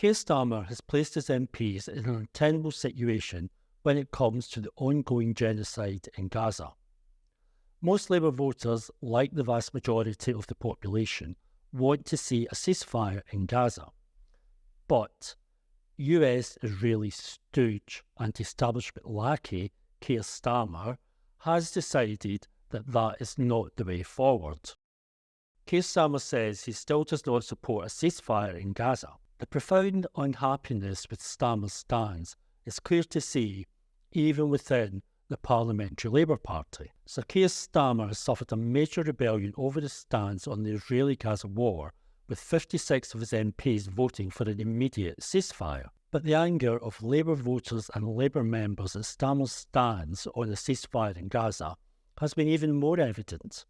Keir Starmer has placed his MPs in an untenable situation when it comes to the ongoing genocide in Gaza. Most Labour voters, like the vast majority of the population, want to see a ceasefire in Gaza. But US Israeli stooge, anti-establishment lackey Keir Starmer has decided that that is not the way forward. Keir Starmer says he still does not support a ceasefire in Gaza. The profound unhappiness with Starmer's stance is clear to see even within the Parliamentary Labour Party. Sir Keir Starmer has suffered a major rebellion over the stance on the Israeli-Gaza war, with 56 of his MPs voting for an immediate ceasefire. But the anger of Labour voters and Labour members at Starmer's stance on the ceasefire in Gaza has been even more evident.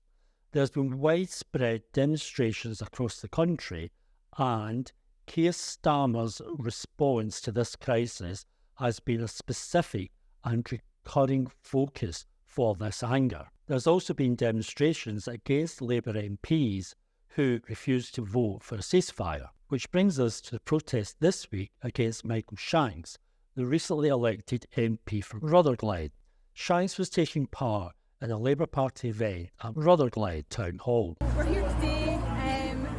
There has been widespread demonstrations across the country, and Keir Starmer's response to this crisis has been a specific and recurring focus for this anger. There's also been demonstrations against Labour MPs who refused to vote for a ceasefire, which brings us to the protest this week against Michael Shanks, the recently elected MP from Rutherglen. Shanks was taking part in a Labour Party event at Rutherglen Town Hall. We're here today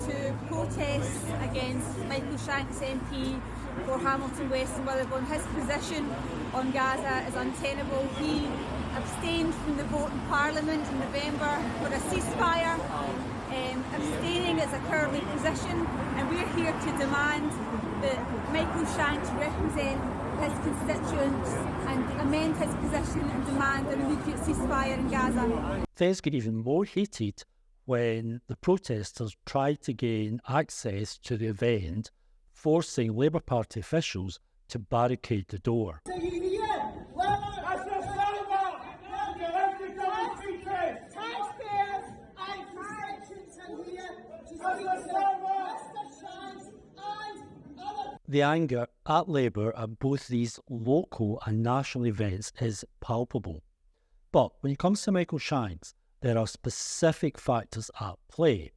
to protest against Michael Shanks MP for Hamilton West and Rutherglen. His position on Gaza is untenable. He abstained from the vote in Parliament in November for a ceasefire. Abstaining is a cowardly position, and we're here to demand that Michael Shanks represent his constituents and amend his position and demand an immediate ceasefire in Gaza. Things get even more heated when the protesters tried to gain access to the event, forcing Labour Party officials to barricade the door. The anger at Labour at both these local and national events is palpable. But when it comes to Michael Shanks, there are specific factors at play.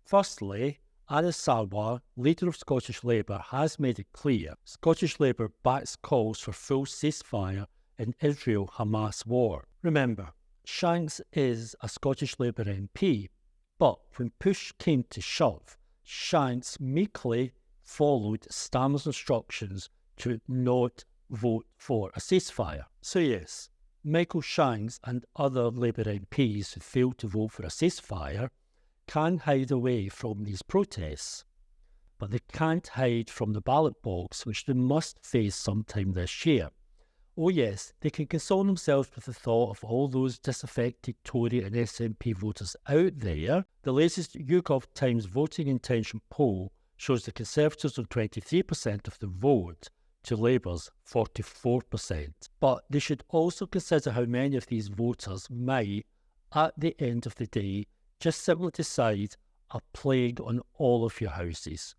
Firstly, Anas Sarwar, leader of Scottish Labour, has made it clear Scottish Labour backs calls for full ceasefire in Israel-Hamas war. Remember, Shanks is a Scottish Labour MP, but when push came to shove, Shanks meekly followed Starmer's instructions to not vote for a ceasefire. So yes, Michael Shanks and other Labour MPs who failed to vote for a ceasefire can hide away from these protests, but they can't hide from the ballot box, which they must face sometime this year. Oh yes, they can console themselves with the thought of all those disaffected Tory and SNP voters out there. The latest YouGov Times voting intention poll shows the Conservatives on 23% of the vote to Labour's 44%. But they should also consider how many of these voters might, at the end of the day, just simply decide a plague on all of your houses.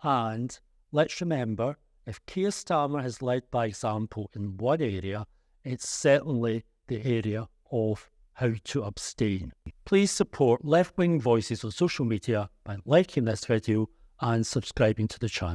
And let's remember, if Keir Starmer has led by example in one area, it's certainly the area of how to abstain. Please support left-wing voices on social media by liking this video and subscribing to the channel.